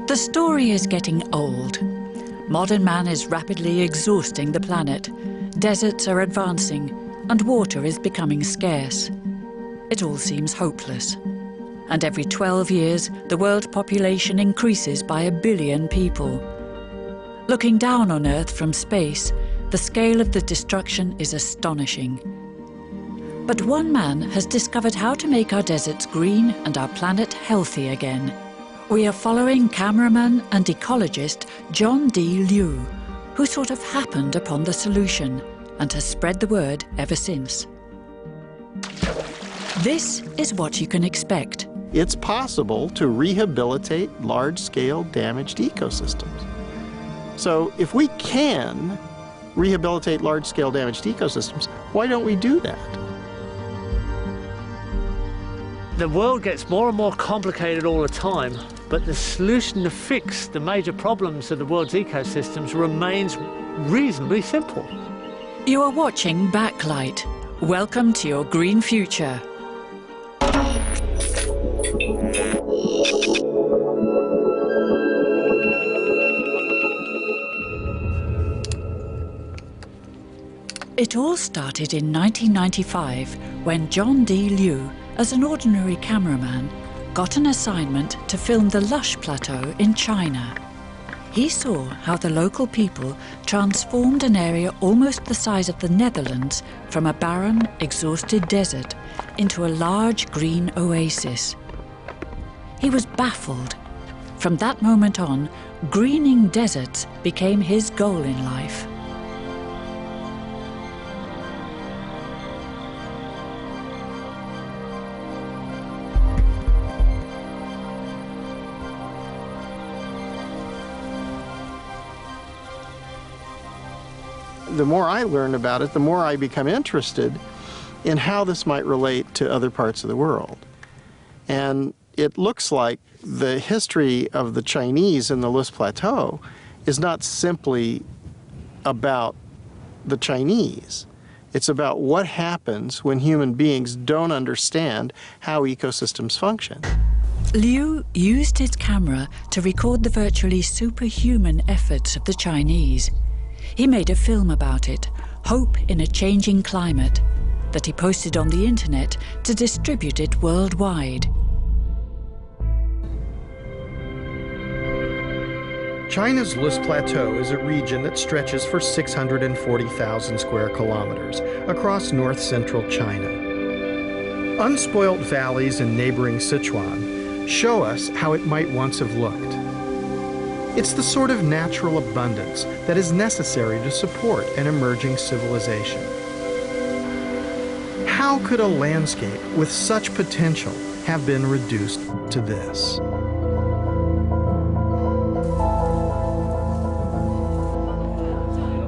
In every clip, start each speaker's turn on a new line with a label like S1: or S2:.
S1: The story is getting old. Modern man is rapidly exhausting the planet. Deserts are advancing, and water is becoming scarce. It all seems hopeless. And every 12 years, the world population increases by 1 billion people. Looking down on Earth from space, the scale of the destruction is astonishing. But one man has discovered how to make our deserts green and our planet healthy again. We are following cameraman and ecologist John D. Liu, who sort of happened upon the solution and has spread the word ever since. This is what you can expect.
S2: It's possible to rehabilitate large-scale damaged ecosystems. So if we can rehabilitate large-scale damaged ecosystems, why don't we do that?
S3: The world gets more and more complicated all the time, but the solution to fix the major problems of the world's ecosystems remains reasonably simple.
S1: You are watching Backlight. Welcome to your green future. It all started in 1995 when John D. Liu, as an ordinary cameraman, got an assignment to film the Lush Plateau in China. He saw how the local people transformed an area almost the size of the Netherlands from a barren, exhausted desert into a large green oasis. He was baffled. From that moment on, greening deserts became his goal in life.
S2: The more I learn about it, the more I become interested in how this might relate to other parts of the world. And it looks like the history of the Chinese in the Loess Plateau is not simply about the Chinese. It's about what happens when human beings don't understand how ecosystems function.
S1: Liu used his camera to record the virtually superhuman efforts of the Chinese. He made a film about it, Hope in a Changing Climate, that he posted on the internet to distribute it worldwide.
S4: China's Loess Plateau is a region that stretches for 640,000 square kilometers across north-central China. Unspoilt valleys in neighboring Sichuan show us how it might once have looked. It's the sort of natural abundance that is necessary to support an emerging civilization. How could a landscape with such potential have been reduced to this?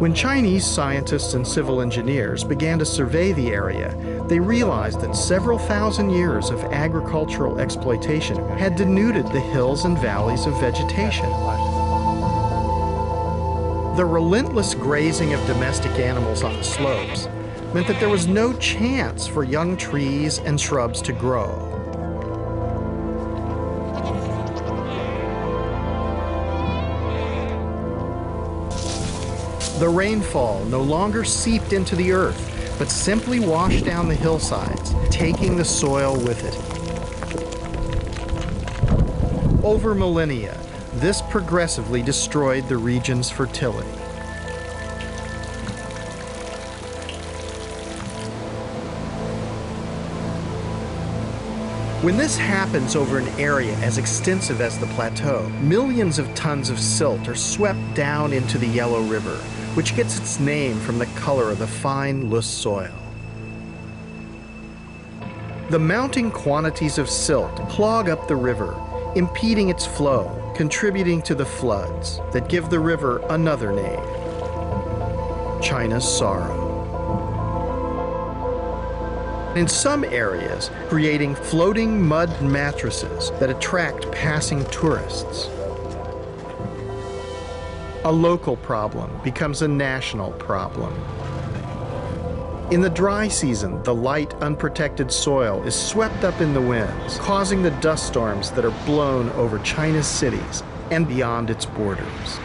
S4: When Chinese scientists and civil engineers began to survey the area, they realized that several thousand years of agricultural exploitation had denuded the hills and valleys of vegetation. The relentless grazing of domestic animals on the slopes meant that there was no chance for young trees and shrubs to grow. The rainfall no longer seeped into the earth, but simply washed down the hillsides, taking the soil with it. Over millennia, this progressively destroyed the region's fertility. When this happens over an area as extensive as the plateau, millions of tons of silt are swept down into the Yellow River, which gets its name from the color of the fine, loess soil. The mounting quantities of silt clog up the river, impeding its flow, contributing to the floods that give the river another name, China's Sorrow. In some areas, creating floating mud mattresses that attract passing tourists. A local problem becomes a national problem. In the dry season, the light, unprotected soil is swept up in the winds, causing the dust storms that are blown over China's cities and beyond its borders.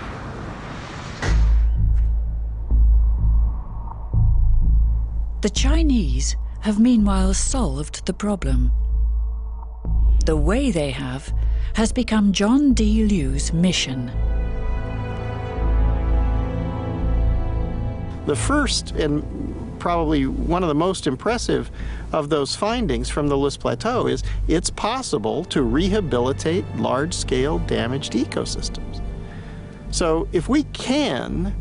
S1: The Chinese have meanwhile solved the problem. The way they have has become John D. Liu's mission.
S2: The first and probably one of the most impressive of those findings from the Loess Plateau is it's possible to rehabilitate large-scale damaged ecosystems. So if we can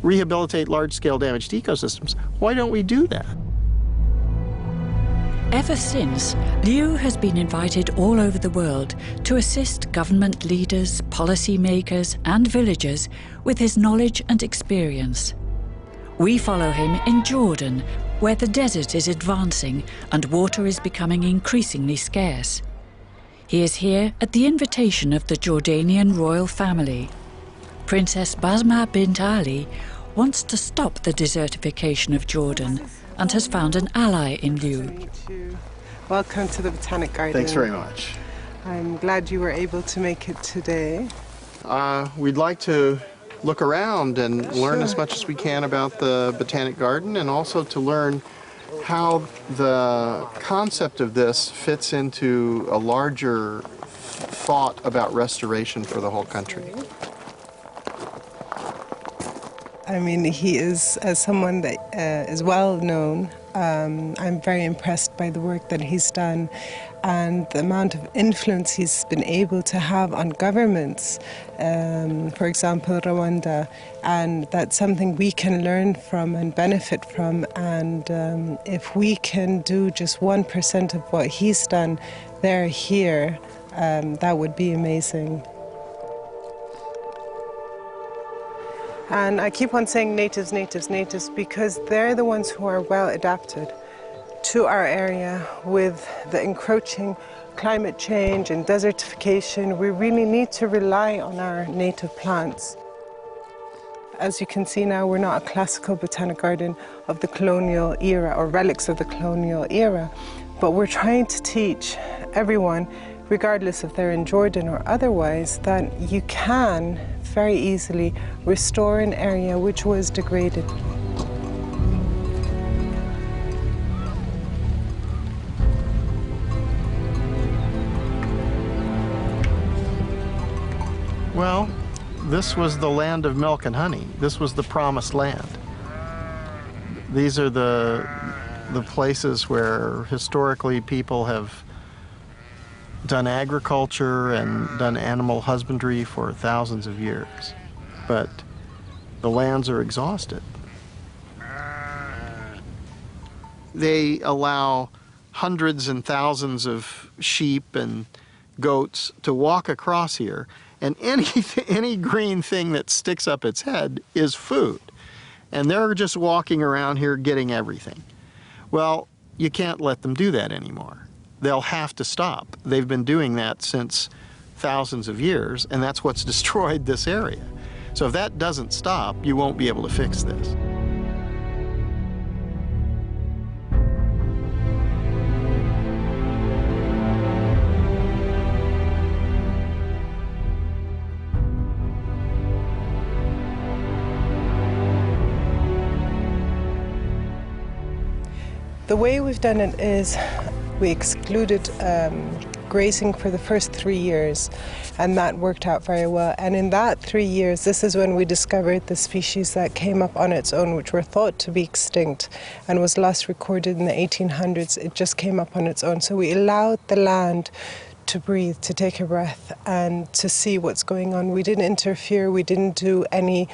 S2: rehabilitate large-scale damaged ecosystems, why don't we do that?
S1: Ever since, Liu has been invited all over the world to assist government leaders, policymakers, and villagers with his knowledge and experience. We follow him in Jordan, where the desert is advancing and water is becoming increasingly scarce. He is here at the invitation of the Jordanian royal family. Princess Basma bint Ali wants to stop the desertification of Jordan and has found an ally in Liu.
S5: Welcome to the Botanic Garden.
S2: Thanks very much.
S5: I'm glad you were able to make it today.
S2: We'd like to look around and learn as much as we can about the Botanic Garden, and also to learn how the concept of this fits into a larger thought about restoration for the whole country.
S5: I mean, he is, as someone that is well known, I'm very impressed by the work that he's done and the amount of influence he's been able to have on governments, for example, Rwanda, and that's something we can learn from and benefit from. And if we can do just 1% of what he's done there, here, that would be amazing. And I keep on saying natives, natives, natives, because they're the ones who are well adapted to our area with the encroaching climate change and desertification. We really need to rely on our native plants. As you can see now, we're not a classical botanic garden of the colonial era or relics of the colonial era, but we're trying to teach everyone, regardless if they're in Jordan or otherwise, that you can very easily restore an area which was degraded.
S2: Well, this was the land of milk and honey. This was the promised land. These are the places where historically people have done agriculture and done animal husbandry for thousands of years. But the lands are exhausted. They allow hundreds and thousands of sheep and goats to walk across here, and any green thing that sticks up its head is food. And they're just walking around here getting everything. Well, you can't let them do that anymore. They'll have to stop. They've been doing that since thousands of years, and that's what's destroyed this area. So if that doesn't stop, you won't be able to fix this.
S5: The way we've done it is we excluded grazing for the first 3 years, and that worked out very well. And in that 3 years, this is when we discovered the species that came up on its own, which were thought to be extinct and was last recorded in the 1800s. It just came up on its own. So we allowed the land to breathe, to take a breath, and to see what's going on. We didn't interfere, we didn't do any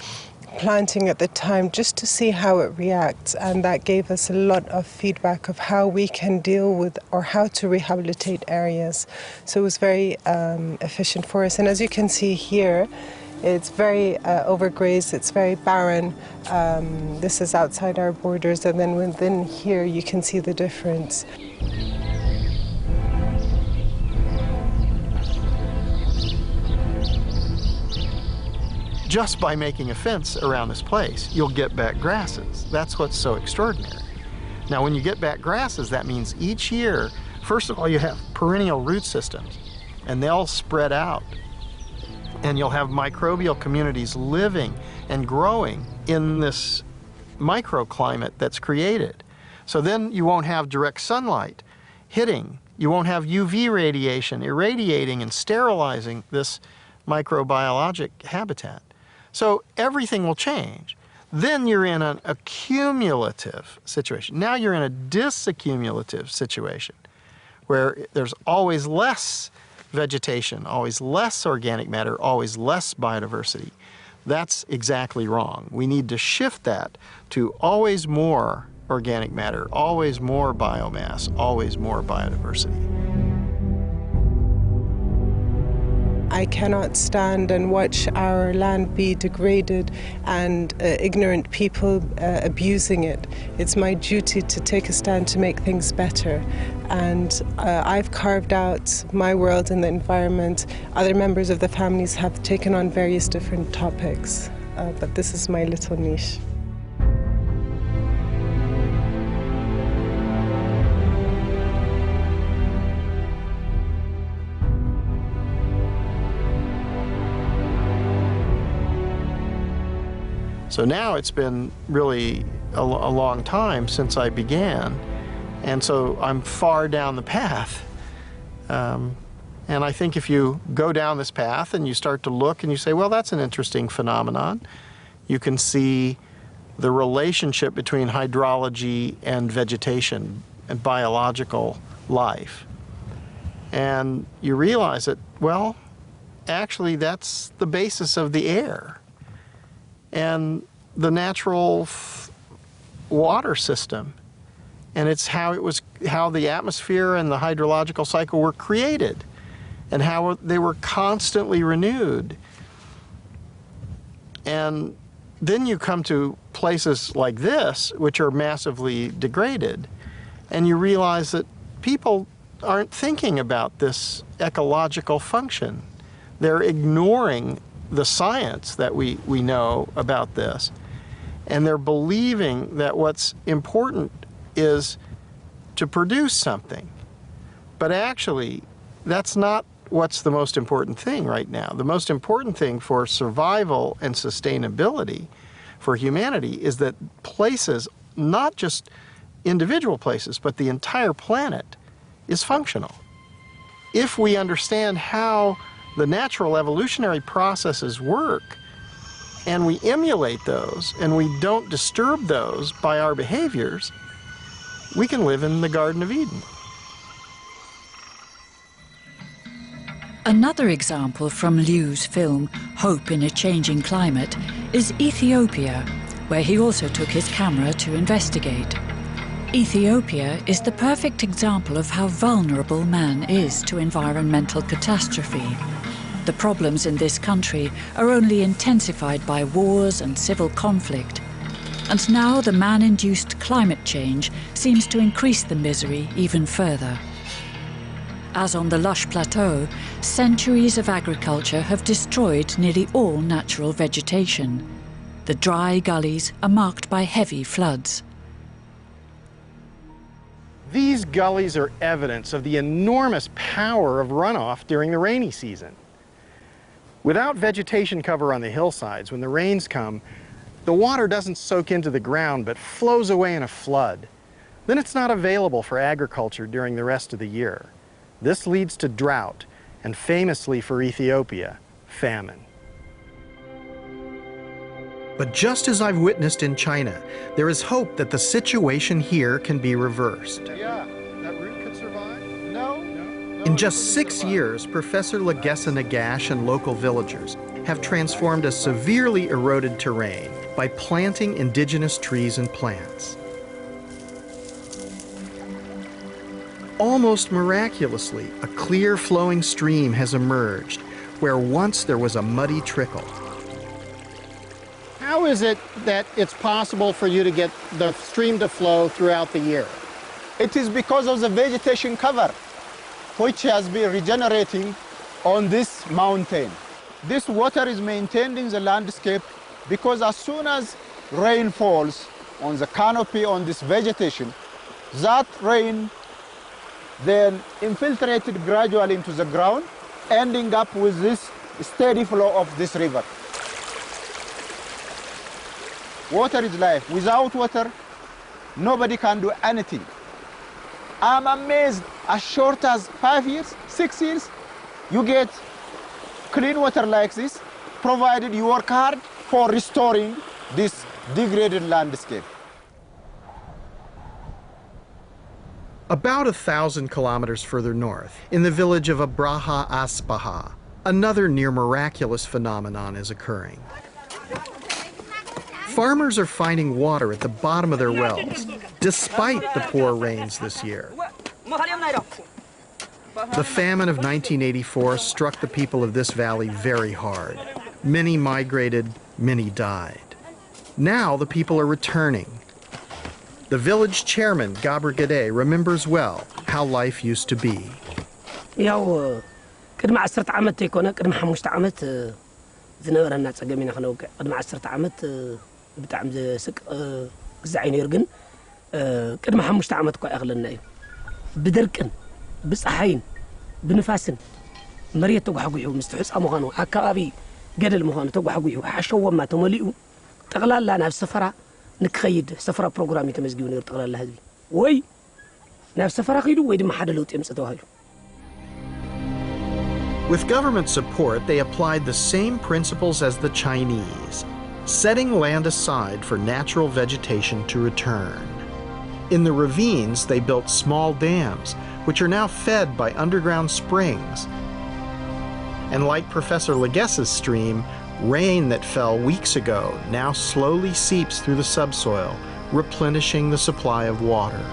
S5: planting at the time, just to see how it reacts, and that gave us a lot of feedback of how we can deal with or how to rehabilitate areas. So it was very efficient for us. And as you can see here, it's very overgrazed, it's very barren. This is outside our borders, and then within here you can see the difference.
S2: Just by making a fence around this place, you'll get back grasses. That's what's so extraordinary. Now, when you get back grasses, that means each year, first of all, you have perennial root systems, and they'll spread out. And you'll have microbial communities living and growing in this microclimate that's created. So then you won't have direct sunlight hitting. You won't have UV radiation irradiating and sterilizing this microbiologic habitat. So everything will change. Then you're in an accumulative situation. Now you're in a disaccumulative situation where there's always less vegetation, always less organic matter, always less biodiversity. That's exactly wrong. We need to shift that to always more organic matter, always more biomass, always more biodiversity.
S5: I cannot stand and watch our land be degraded and ignorant people abusing it. It's my duty to take a stand to make things better. And I've carved out my world in the environment. Other members of the families have taken on various different topics, but this is my little niche.
S2: So now it's been really a long time since I began, and so I'm far down the path. And I think if you go down this path and you start to look and you say, well, that's an interesting phenomenon, you can see the relationship between hydrology and vegetation and biological life. And you realize that, well, actually that's the basis of the air and the natural water system, and it's how the atmosphere and the hydrological cycle were created, and how they were constantly renewed. And then you come to places like this, which are massively degraded, and you realize that people aren't thinking about this ecological function. They're ignoring the science that we know about this, and they're believing that what's important is to produce something. But actually, that's not what's the most important thing right now. The most important thing for survival and sustainability for humanity is that places, not just individual places, but the entire planet, is functional. If we understand how the natural evolutionary processes work, and we emulate those, and we don't disturb those by our behaviors, we can live in the Garden of Eden.
S1: Another example from Liu's film, Hope in a Changing Climate, is Ethiopia, where he also took his camera to investigate. Ethiopia is the perfect example of how vulnerable man is to environmental catastrophe. The problems in this country are only intensified by wars and civil conflict. And now the man-induced climate change seems to increase the misery even further. As on the lush plateau, centuries of agriculture have destroyed nearly all natural vegetation. The dry gullies are marked by heavy floods.
S4: These gullies are evidence of the enormous power of runoff during the rainy season. Without vegetation cover on the hillsides, when the rains come, the water doesn't soak into the ground but flows away in a flood. Then it's not available for agriculture during the rest of the year. This leads to drought, and famously for Ethiopia, famine. But just as I've witnessed in China, there is hope that the situation here can be reversed.
S2: Yeah, that root could survive? No.
S4: In just 6 years, Professor Legessa Nagash and local villagers have transformed a severely eroded terrain by planting indigenous trees and plants. Almost miraculously, a clear flowing stream has emerged where once there was a muddy trickle.
S6: How is it that it's possible for you to get the stream to flow throughout the year?
S7: It is because of the vegetation cover, which has been regenerating on this mountain. This water is maintained in the landscape because as soon as rain falls on the canopy on this vegetation, That rain then infiltrated gradually into the ground, ending up with this steady flow of this river. Water is life. Without water, nobody can do anything. I'm amazed, as short as 5 years, 6 years, you get clean water like this, provided you work hard for restoring this degraded landscape.
S4: About 1,000 kilometers further north, in the village of Abraha Aspaha, another near-miraculous phenomenon is occurring. Farmers are finding water at the bottom of their wells, despite the poor rains this year. The famine of 1984 struck the people of this valley very hard. Many migrated, many died. Now the people are returning. The village chairman, Gabr Gade, remembers well how life used to be.
S8: ቅድሚ 10 ዓመት ይኮነ ቅድሚ 5 ዓመት ዝነበረና ጸገም ኢና ክነውቅዕ ቅድሚ 10 ዓመት ብጣዕሚ ዝስቅ ግዛዕ ነይሩ ግን ቅድሚ 5 ዓመት እኳ ያኽለና እዩ ብድርቅን ብፀሓይን ብንፋስን መሬት ተጓሕጉሑ ምስ ትሕፃ ምዃኑ ኣከባቢ ገደል ምዃኑ ተጓሕጉሑ ሓሸወማ ተመሊኡ ጠቕላላ ናብ ሰፈራ ንክኸይድ ሰፈራ ፕሮግራም የተመዝጊቡ ነይሩ ጠቕላላ ህዝቢ ወይ ናብ ሰፈራ ኺዱ ወይ ድማ ሓደ ለውጥ የምጽእ ተባሂሉ
S4: With government support, they applied the same principles as the Chinese, setting land aside for natural vegetation to return. In the ravines, they built small dams, which are now fed by underground springs. And like Professor Leges's stream, rain that fell weeks ago now slowly seeps through the subsoil, replenishing the supply of water.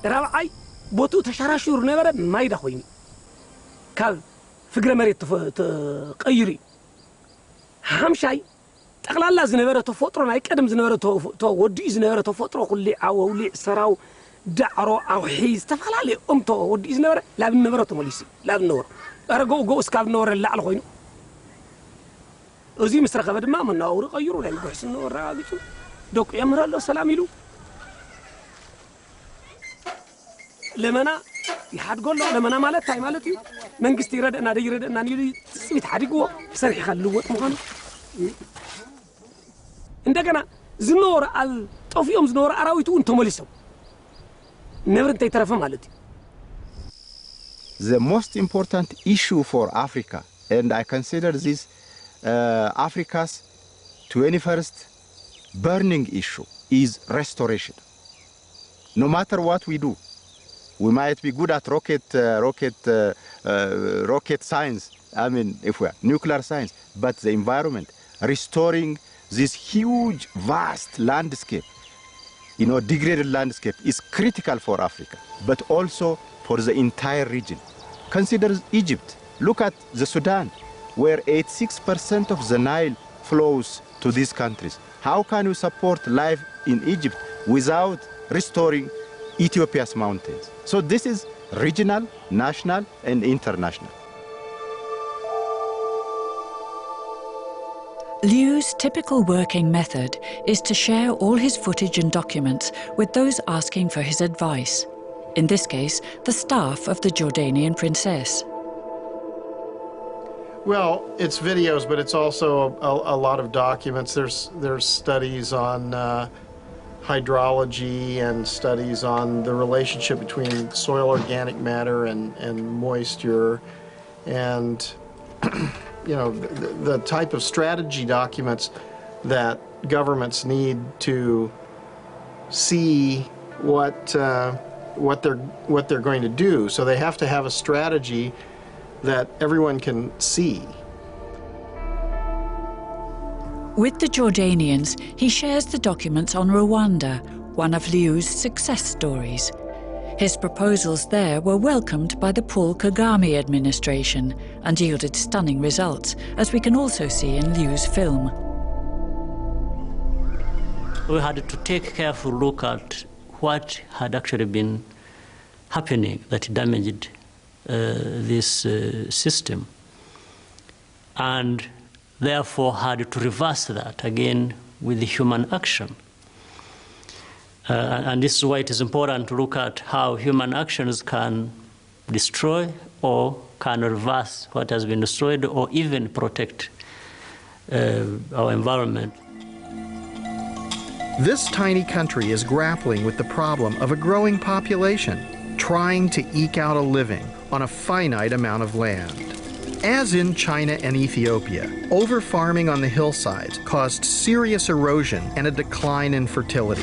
S8: رابعي بوتو تشراشور نبره ما يدخويني كاب فكرة مريت تقيري همشاي تقلال زنبره تفطرو ناي قدم زنبره تو ودي زنبره تفطرو كل عوولي سراو دعرو او حيز تفلالي امتو ودي زنبره لا بنبره تمليسي لا بنور ارغو جو اسكاب نور لا على خوينو ازي مسرخه بدما من نور قيرو لا يبحث نور راغيتو دوك يمرالو سلام يلو لمنا يحدقول له لمنا مالت تاي مالتي منقست يرد انا يرد انا يري سميت حدقو سرح يخلوت مخانو عندنا زنور الطفيوم زنور اراويتو انتو مليسو نبر انت يترف مالتي
S7: The most important issue for Africa, and I consider this Africa's 21st burning issue, is restoration. No matter what we do, we might be good at rocket science, I mean, if we are nuclear science, but the environment, restoring this huge, vast landscape, degraded landscape is critical for Africa, but also for the entire region. Consider Egypt. Look at the Sudan, where 86% of the Nile flows to these countries. How can you support life in Egypt without restoring Ethiopia's mountains? So this is regional, national, and international.
S1: Liu's typical working method is to share all his footage and documents with those asking for his advice. In this case, the staff of the Jordanian princess.
S2: Well, it's videos, but it's also a lot of documents. There's studies on hydrology and studies on the relationship between soil organic matter and moisture, and the type of strategy documents that governments need to see what they're going to do. So they have to have a strategy that everyone can see.
S1: With the Jordanians, he shares the documents on Rwanda, one of Liu's success stories. His proposals there were welcomed by the Paul Kagame administration and yielded stunning results, as we can also see in Liu's film.
S9: We had to take a careful look at what had actually been happening that damaged this system. And therefore had to reverse that again with the human action. And this is why it is important to look at how human actions can destroy or can reverse what has been destroyed or even protect our environment.
S4: This tiny country is grappling with the problem of a growing population, trying to eke out a living on a finite amount of land. As in China and Ethiopia, over-farming on the hillsides caused serious erosion and a decline in fertility,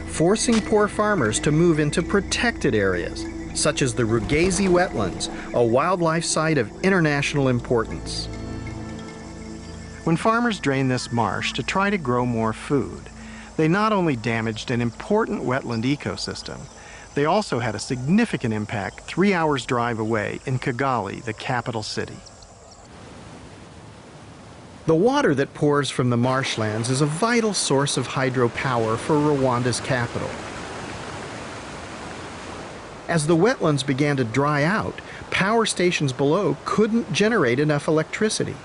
S4: forcing poor farmers to move into protected areas, such as the Rugazi wetlands, a wildlife site of international importance.
S2: When farmers drained this marsh to try to grow more food, they not only damaged an important wetland ecosystem, they also had a significant impact 3 hours' drive away in Kigali, the capital city.
S4: The water that pours from the marshlands is a vital source of hydropower for Rwanda's capital. As the wetlands began to dry out, power stations below couldn't generate enough electricity.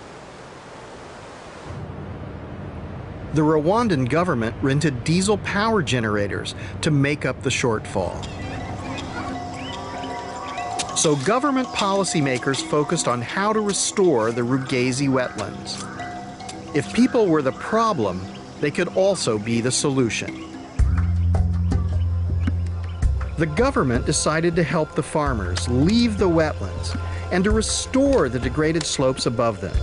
S4: The Rwandan government rented diesel power generators to make up the shortfall. So government policymakers focused on how to restore the Rugazi wetlands. If people were the problem, they could also be the solution. The government decided to help the farmers leave the wetlands and to restore the degraded slopes above them,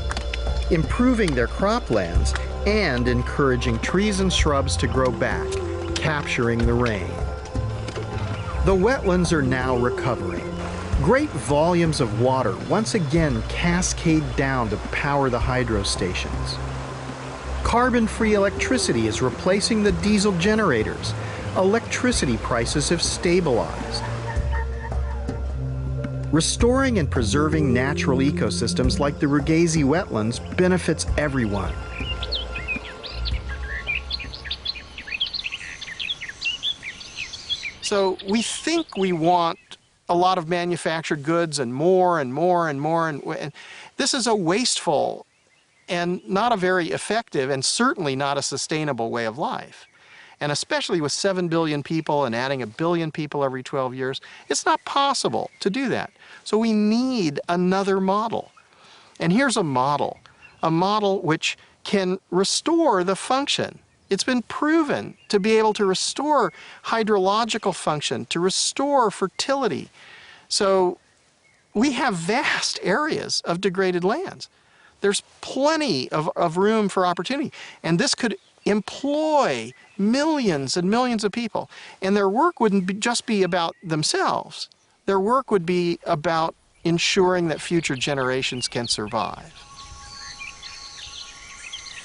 S4: improving their croplands and encouraging trees and shrubs to grow back, capturing the rain. The wetlands are now recovering. Great volumes of water once again cascade down to power the hydro stations. Carbon-free electricity is replacing the diesel generators. Electricity prices have stabilized. Restoring and preserving natural ecosystems like the Rugazi wetlands benefits everyone.
S2: So we think we want a lot of manufactured goods and more and more and more, and this is a wasteful and not a very effective and certainly not a sustainable way of life. And especially with 7 billion people and adding 1 billion people every 12 years, it's not possible to do that. So we need another model. And here's a model which can restore the function. It's been proven to be able to restore hydrological function, to restore fertility. So we have vast areas of degraded lands. There's plenty of room for opportunity. And this could employ millions and millions of people. And their work wouldn't just be about themselves. Their work would be about ensuring that future generations can survive.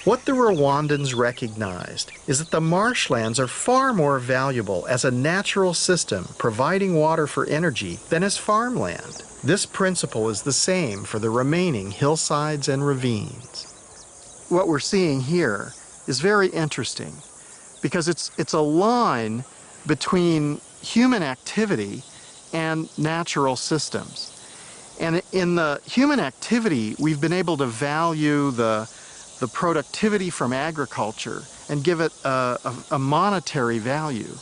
S4: What the Rwandans recognized is that the marshlands are far more valuable as a natural system providing water for energy than as farmland. This principle is the same for the remaining hillsides and ravines.
S2: What we're seeing here is very interesting because it's a line between human activity and natural systems. And in the human activity, we've been able to value the productivity from agriculture and give it a monetary value.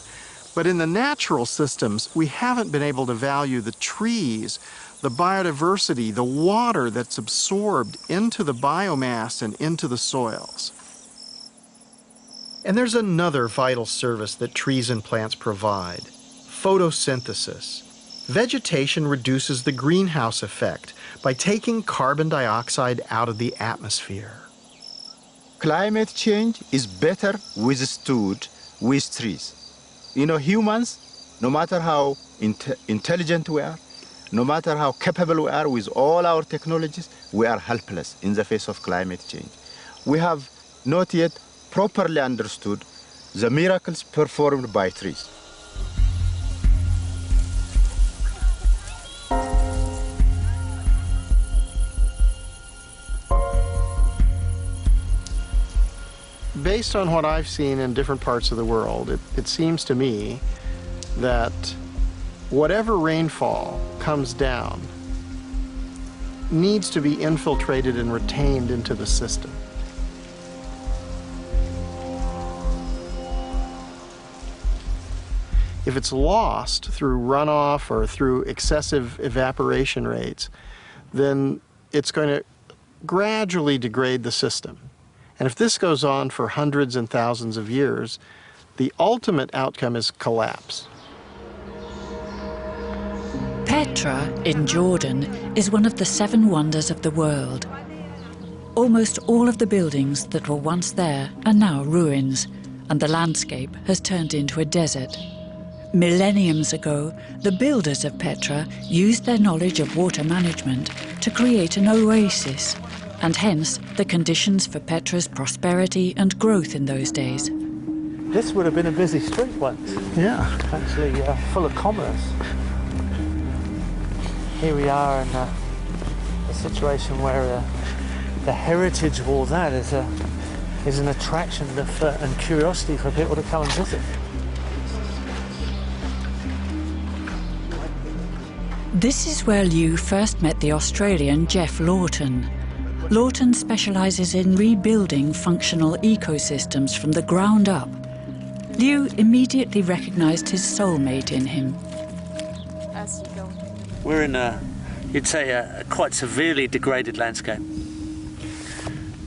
S2: But in the natural systems, we haven't been able to value the trees, the biodiversity, the water that's absorbed into the biomass and into the soils.
S4: And there's another vital service that trees and plants provide: photosynthesis. Vegetation reduces the greenhouse effect by taking carbon dioxide out of the atmosphere.
S7: Climate change is better withstood with trees. You know, humans, no matter how intelligent we are, no matter how capable we are with all our technologies, we are helpless in the face of climate change. We have not yet properly understood the miracles performed by trees.
S2: Based on what I've seen in different parts of the world, it seems to me that whatever rainfall comes down needs to be infiltrated and retained into the system. If it's lost through runoff or through excessive evaporation rates, then it's going to gradually degrade the system. And if this goes on for hundreds and thousands of years, the ultimate outcome is collapse.
S1: Petra in Jordan is one of the 7 wonders of the world. Almost all of the buildings that were once there are now ruins, and the landscape has turned into a desert. Millenniums ago, the builders of Petra used their knowledge of water management to create an oasis, and hence the conditions for Petra's prosperity and growth in those days.
S3: This would have been a busy street once.
S2: Yeah.
S3: Actually full of commerce. Here we are in a situation where the heritage of all that is an attraction and curiosity for people to come and visit.
S1: This is where Liu first met the Australian Geoff Lawton. Lawton specialises in rebuilding functional ecosystems from the ground up. Liu immediately recognised his soulmate in him.
S3: We're in you'd say, a quite severely degraded landscape.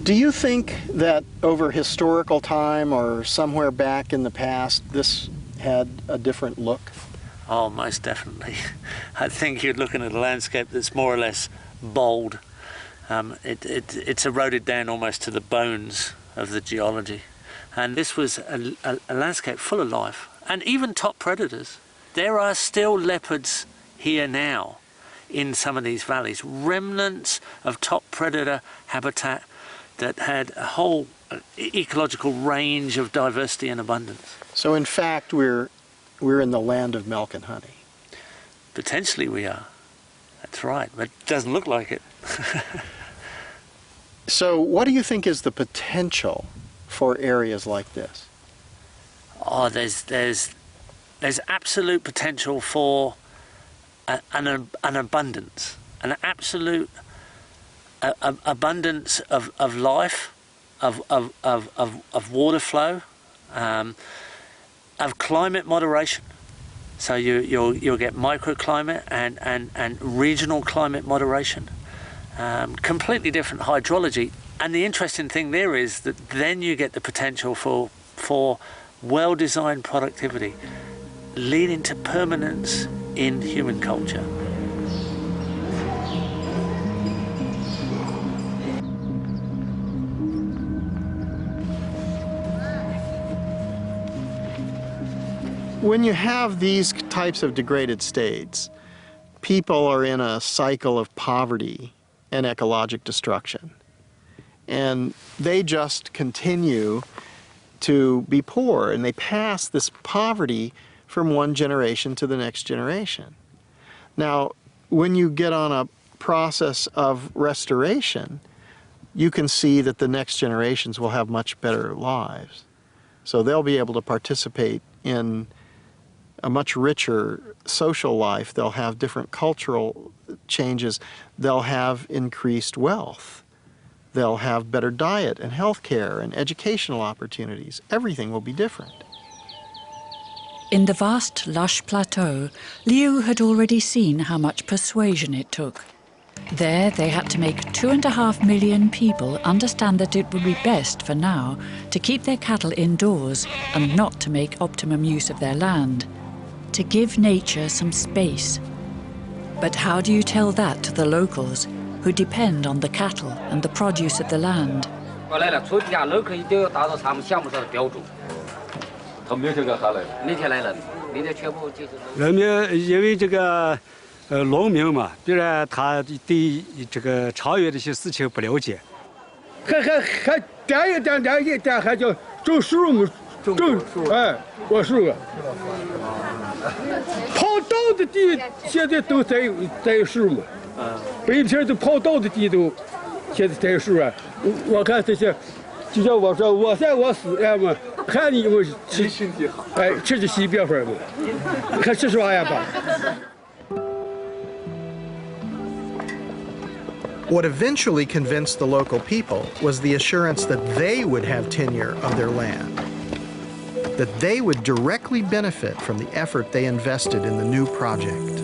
S2: Do you think that over historical time or somewhere back in the past, this had a different look?
S3: Oh, most definitely. I think you're looking at a landscape that's more or less bald. It's eroded down almost to the bones of the geology. And this was a landscape full of life, and even top predators. There are still leopards here now in some of these valleys, remnants of top predator habitat that had a whole ecological range of diversity and abundance.
S2: So in fact, we're in the land of milk and honey.
S3: Potentially we are. That's right, but it doesn't look like it.
S2: So what do you think is the potential for areas like this?
S3: Oh, there's absolute potential for an abundance, an absolute abundance of life, of water flow, of climate moderation. So you'll get microclimate and regional climate moderation, completely different hydrology. And the interesting thing there is that then you get the potential for well-designed productivity, leading to permanence in human culture.
S2: When you have these types of degraded states, people are in a cycle of poverty and ecologic destruction. And they just continue to be poor, and they pass this poverty from one generation to the next generation. Now, when you get on a process of restoration, you can see that the next generations will have much better lives. So they'll be able to participate in a much richer social life. They'll have different cultural changes. They'll have increased wealth. They'll have better diet and health care and educational opportunities. Everything will be different.
S1: In the vast, lush plateau, Liu had already seen how much persuasion it took. There, they had to make 2.5 million people understand that it would be best for now to keep their cattle indoors and not to make optimum use of their land, to give nature some space. But how do you tell that to the locals who depend on the cattle and the produce of the land?
S4: What eventually convinced the local people was the assurance that they would have tenure of their land. that they would directly benefit from the effort they invested in the new project.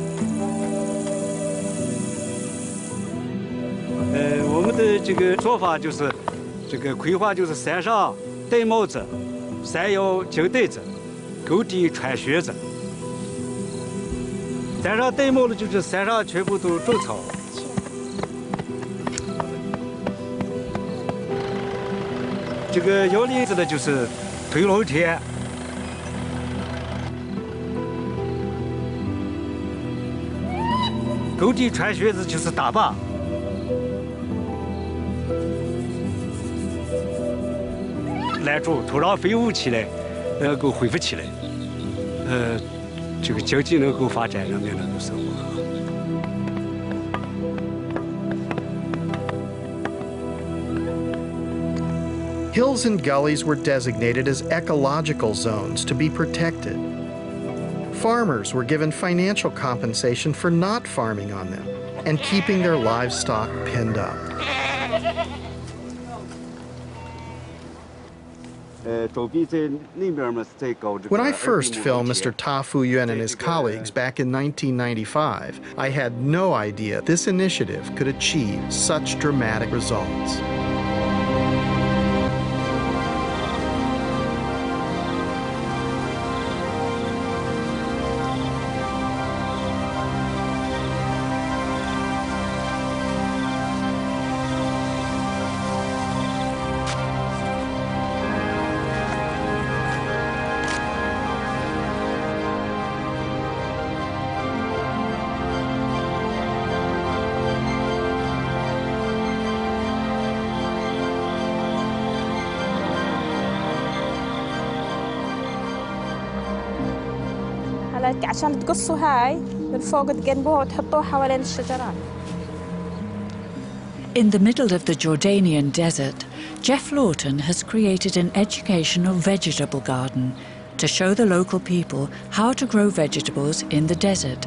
S10: 我们的这个做法就是，这个规划就是山上戴帽子，山腰紧带着，沟底穿靴子。山上戴帽子就是山上全部都种草。这个摇铃子的就是推农田。沟底穿靴子就是打坝。 拦住土壤恢复起来，能够恢复起来，这个经济能够发展，人民能够生活。
S4: Hills and gullies were designated as ecological zones to be protected. Farmers were given financial compensation for not farming on them and keeping their livestock penned up. When I first filmed Mr. Ta Fuyuan and his colleagues back in 1995, I had no idea this initiative could achieve such dramatic results.
S11: عشان تقصوا هاي من فوق تجنبوها وتحطوها حوالين الشجرات.
S1: In the middle of the Jordanian desert, Jeff Lawton has created an educational vegetable garden to show the local people how to grow vegetables in the desert.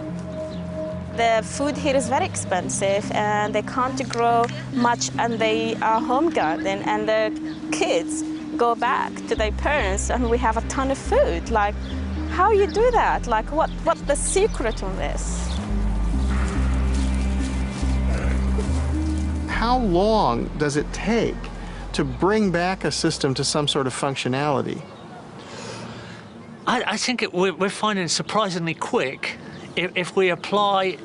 S11: The food here is very expensive and they can't grow much and they are home garden and the kids go back to their parents and we have a ton of food. Like, how you do that? Like, what's the secret of this?
S2: How long does it take to bring back a system to some sort of functionality?
S3: I think we're finding surprisingly quick if we apply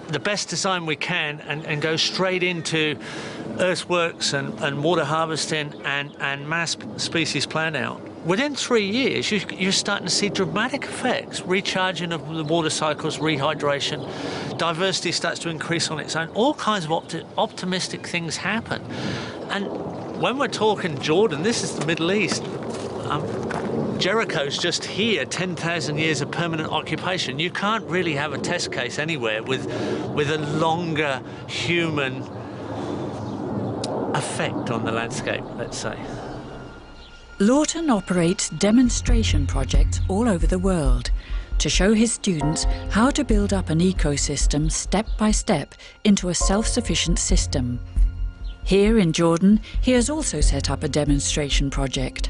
S3: the best design we can and go straight into earthworks and water harvesting and mass species plan out. Within 3 years, you're starting to see dramatic effects, recharging of the water cycles, rehydration, diversity starts to increase on its own, all kinds of optimistic things happen. And when we're talking Jordan, this is the Middle East, Jericho's just here, 10,000 years of permanent occupation. You can't really have a test case anywhere with a longer human effect on the landscape, let's say.
S1: Lawton operates demonstration projects all over the world to show his students how to build up an ecosystem step by step into a self-sufficient system. Here in Jordan, he has also set up a demonstration project.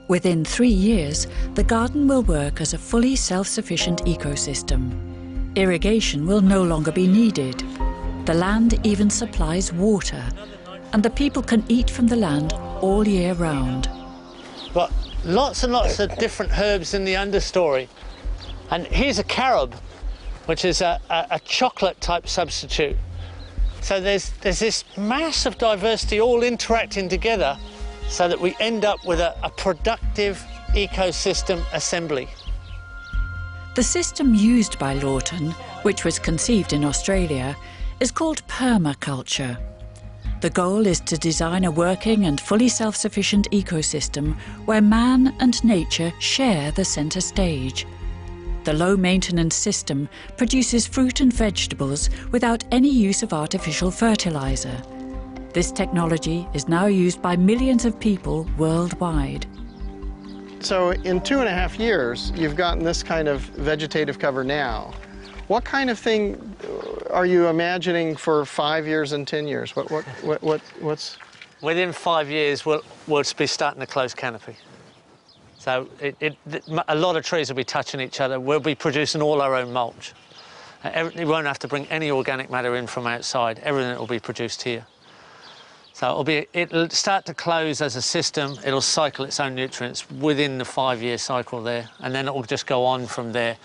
S1: Within 3 years, the garden will work as a fully self-sufficient ecosystem. Irrigation will no longer be needed. The land even supplies water, and the people can eat from the land all year round.
S3: Got lots and lots of different herbs in the understory. And here's a carob, which is a chocolate type substitute. So there's this massive diversity all interacting together so that we end up with a productive ecosystem assembly.
S1: The system used by Lawton, which was conceived in Australia, is called permaculture. The goal is to design a working and fully self-sufficient ecosystem where man and nature share the centre stage. The low-maintenance system produces fruit and vegetables without any use of artificial fertiliser. This technology is now used by millions of people worldwide.
S2: So in 2.5 years, you've gotten this kind of vegetative cover now. What kind of thing are you imagining for 5 years and 10 years? What's?
S3: Within 5 years, we'll be starting a closed canopy. So a lot of trees will be touching each other. We'll be producing all our own mulch. We won't have to bring any organic matter in from outside. Everything will be produced here. So it'll start to close as a system. It'll cycle its own nutrients within the 5-year cycle there, and then it will just go on from there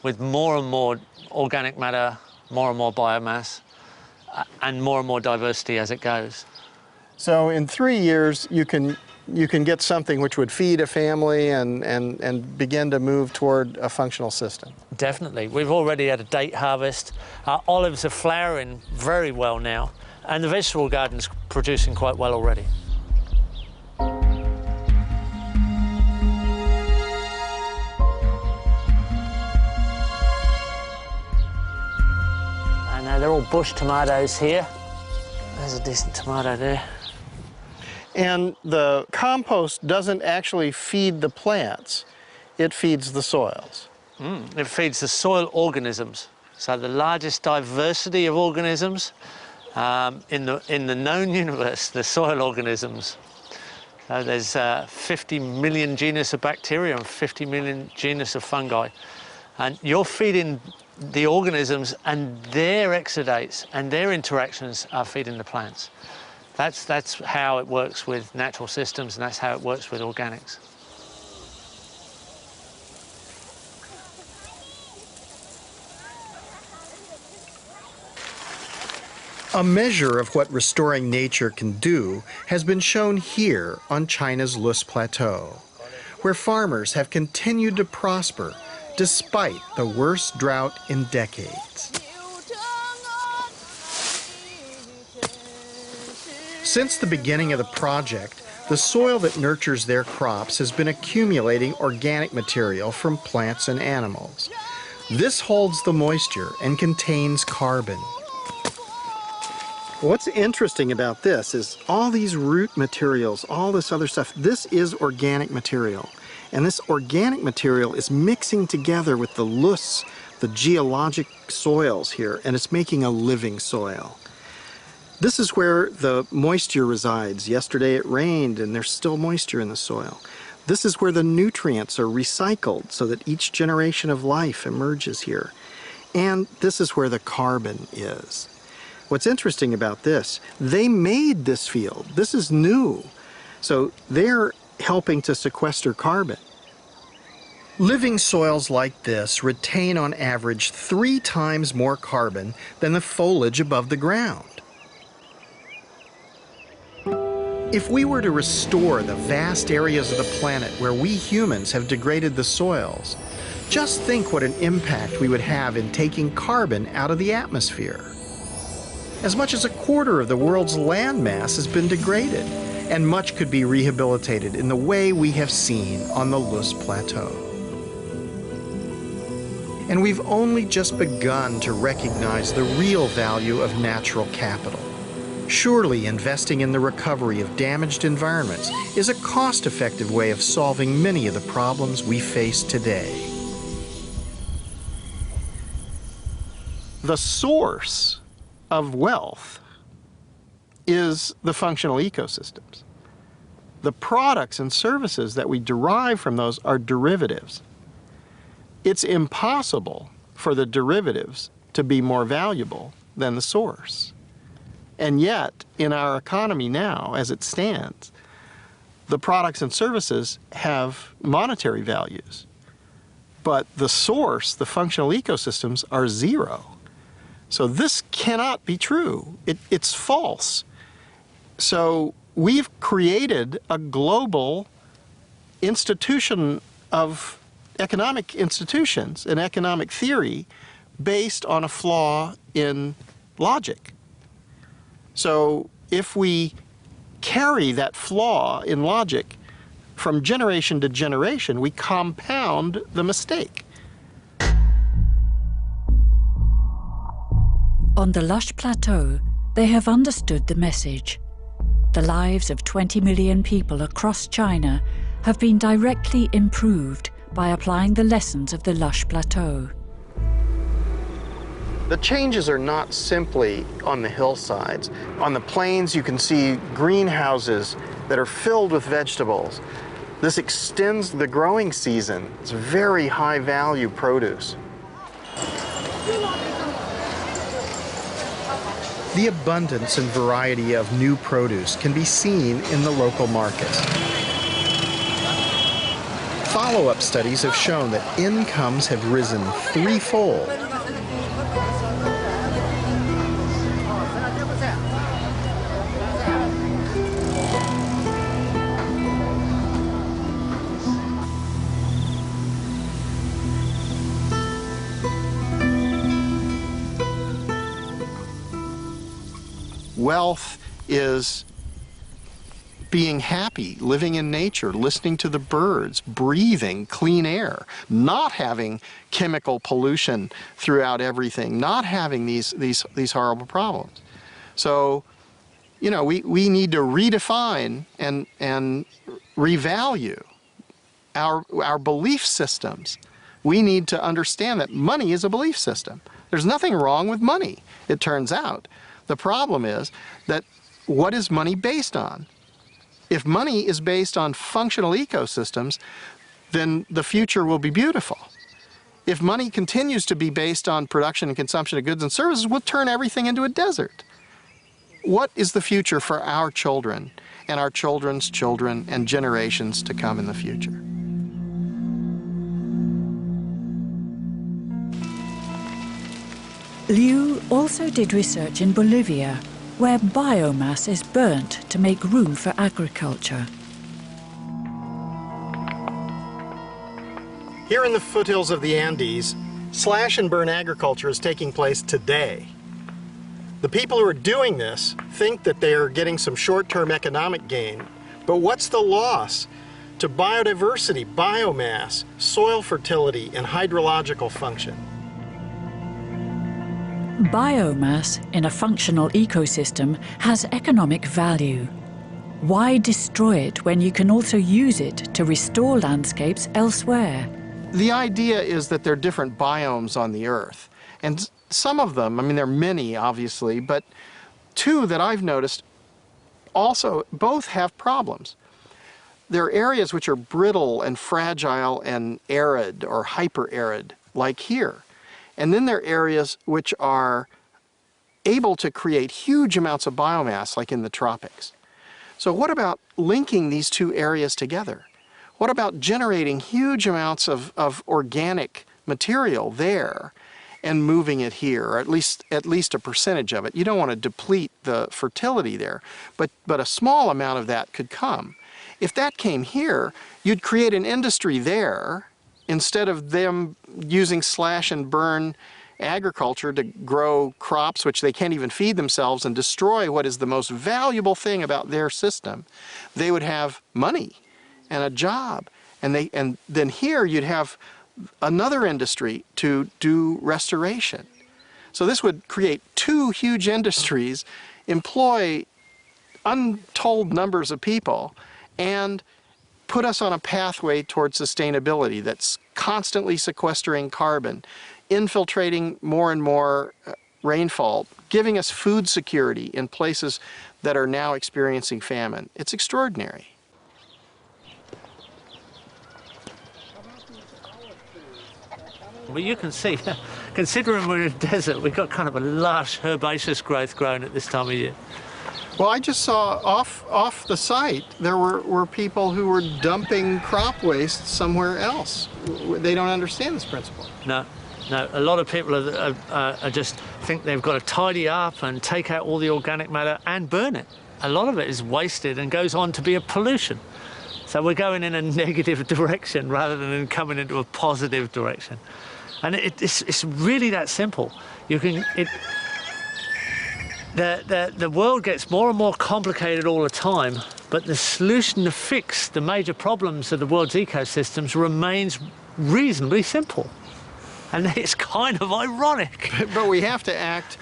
S3: with more and more organic matter, more and more biomass, and more diversity as it goes.
S2: So in 3 years, you can get something which would feed a family and begin to move toward a functional system.
S3: Definitely. We've already had a date harvest. Our olives are flowering very well now, and the vegetable garden's producing quite well already. And they're all bush tomatoes here. There's a decent tomato there.
S2: And the compost doesn't actually feed the plants, it feeds the soils.
S3: It feeds the soil organisms. So the largest diversity of organisms in the known universe, the soil organisms. So there's 50 million genus of bacteria and 50 million genus of fungi. And you're feeding the organisms, and their exudates and their interactions are feeding the plants. That's how it works with natural systems, and that's how it works with organics.
S4: A measure of what restoring nature can do has been shown here on China's Lus Plateau, where farmers have continued to prosper despite the worst drought in decades. Since the beginning of the project, the soil that nurtures their crops has been accumulating organic material from plants and animals. This holds the moisture and contains carbon.
S2: What's interesting about this is all these root materials, all this other stuff, this is organic material. And this organic material is mixing together with the loess, the geologic soils here, and it's making a living soil. This is where the moisture resides. Yesterday it rained and there's still moisture in the soil. This is where the nutrients are recycled so that each generation of life emerges here. And this is where the carbon is. What's interesting about this, they made this field. This is new. So they're helping to sequester carbon.
S4: Living soils like this retain on average 3 times more carbon than the foliage above the ground. If we were to restore the vast areas of the planet where we humans have degraded the soils, just think what an impact we would have in taking carbon out of the atmosphere. As much as 1/4 of the world's land mass has been degraded, and much could be rehabilitated in the way we have seen on the Lus Plateau. And we've only just begun to recognize the real value of natural capital. Surely investing in the recovery of damaged environments is a cost-effective way of solving many of the problems we face today.
S2: The source of wealth is the functional ecosystems. The products and services that we derive from those are derivatives. It's impossible for the derivatives to be more valuable than the source. And yet, in our economy now, as it stands, the products and services have monetary values. But the source, the functional ecosystems, are zero. So this cannot be true. It's false. So we've created a global institution of economic institutions, an economic theory, based on a flaw in logic. So if we carry that flaw in logic from generation to generation, we compound the mistake.
S1: On the Lus Plateau, they have understood the message. The lives of 20 million people across China have been directly improved by applying the lessons of the Lus Plateau.
S2: The changes are not simply on the hillsides. On the plains, you can see greenhouses that are filled with vegetables. This extends the growing season. It's very high value produce.
S4: The abundance and variety of new produce can be seen in the local markets. Follow-up studies have shown that incomes have risen threefold.
S2: Wealth is being happy, living in nature, listening to the birds, breathing clean air, not having chemical pollution throughout everything, not having these horrible problems. So, you know, we need to redefine and revalue our belief systems. We need to understand that money is a belief system. There's nothing wrong with money, it turns out. The problem is that what is money based on? If money is based on functional ecosystems, then the future will be beautiful. If money continues to be based on production and consumption of goods and services, we'll turn everything into a desert. What is the future for our children and our children's children and generations to come in the future?
S1: Liu also did research in Bolivia, where biomass is burnt to make room for agriculture.
S4: Here in the foothills of the Andes, slash and burn agriculture is taking place today. The people who are doing this think that they are getting some short-term economic gain, but what's the loss to biodiversity, biomass, soil fertility, and hydrological function?
S1: Biomass in a functional ecosystem has economic value. Why destroy it when you can also use it to restore landscapes elsewhere?
S2: The idea is that there are different biomes on the Earth. And some of them, I mean, there are many, obviously, but two that I've noticed also both have problems. There are areas which are brittle and fragile and arid or hyper-arid, like here. And then there are areas which are able to create huge amounts of biomass, like in the tropics. So what about linking these two areas together? What about generating huge amounts of organic material there and moving it here, or at least a percentage of it? You don't want to deplete the fertility there, but a small amount of that could come. If that came here, you'd create an industry there, instead of them using slash and burn agriculture to grow crops which they can't even feed themselves and destroy what is the most valuable thing about their system. They would have money and a job, and then here you'd have another industry to do restoration. So this would create two huge industries, employ untold numbers of people, and put us on a pathway towards sustainability that's constantly sequestering carbon, infiltrating more and more rainfall, giving us food security in places that are now experiencing famine. It's extraordinary.
S3: Well, you can see, considering we're in a desert, we've got kind of a lush herbaceous growth growing at this time of year.
S2: Well, I just saw off the site, there were people who were dumping crop waste somewhere else. They don't understand this principle.
S3: No, a lot of people are just think they've got to tidy up and take out all the organic matter and burn it. A lot of it is wasted and goes on to be a pollution. So we're going in a negative direction rather than coming into a positive direction. And it's really that simple. The world gets more and more complicated all the time, but the solution to fix the major problems of the world's ecosystems remains reasonably simple. And it's kind of ironic.
S2: But we have to act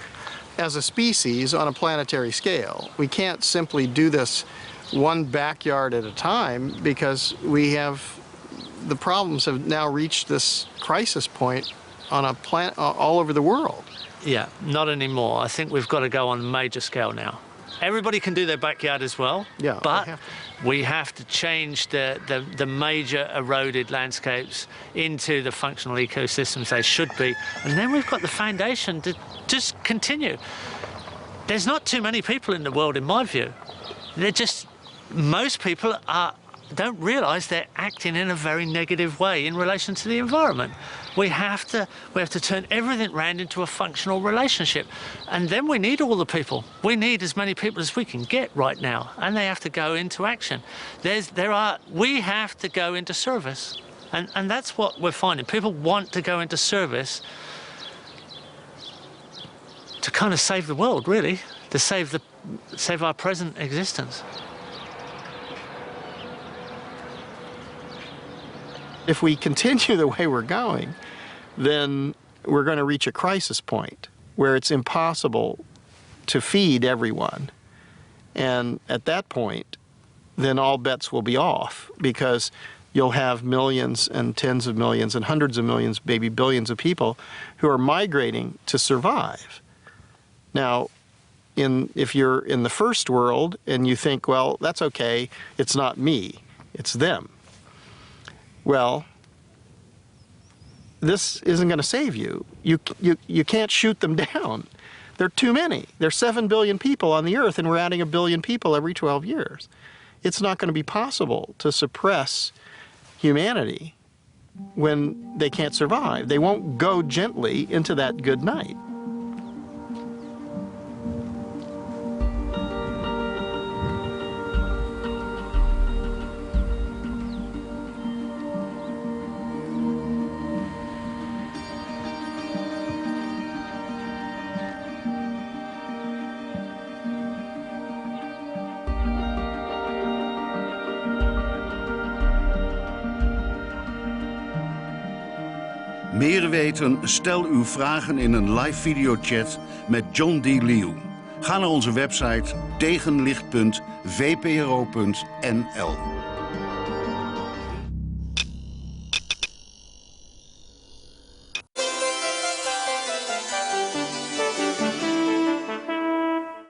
S2: as a species on a planetary scale. We can't simply do this one backyard at a time, because the problems have now reached this crisis point on a planet all over the world.
S3: Yeah, not anymore. I think we've got to go on a major scale now. everybody can do their backyard as well.
S2: Yeah,
S3: but we have to change the major eroded landscapes into the functional ecosystems they should be. And then we've got the foundation to just continue. There's not too many people in the world, in my view. Most people don't realise they're acting in a very negative way in relation to the environment. We have to turn everything round into a functional relationship, and then we need all the people. We need as many people as we can get right now, and they have to go into action. We have to go into service, and that's what we're finding. People want to go into service to kind of save the world, really, to save our present existence.
S2: If we continue the way we're going, then we're going to reach a crisis point where it's impossible to feed everyone. And at that point, then all bets will be off, because you'll have millions and tens of millions and hundreds of millions, maybe billions of people who are migrating to survive. Now, if you're in the first world and you think, well, that's okay, it's not me, it's them. Well, this isn't going to save you. You can't shoot them down. There are too many. There's 7 billion people on the earth, and we're adding 1 billion people every 12 years. It's not going to be possible to suppress humanity when they can't survive. They won't go gently into that good night.
S12: Meer weten? Stel uw vragen in een live videochat met John D. Liu. Ga naar onze website tegenlicht.vpro.nl.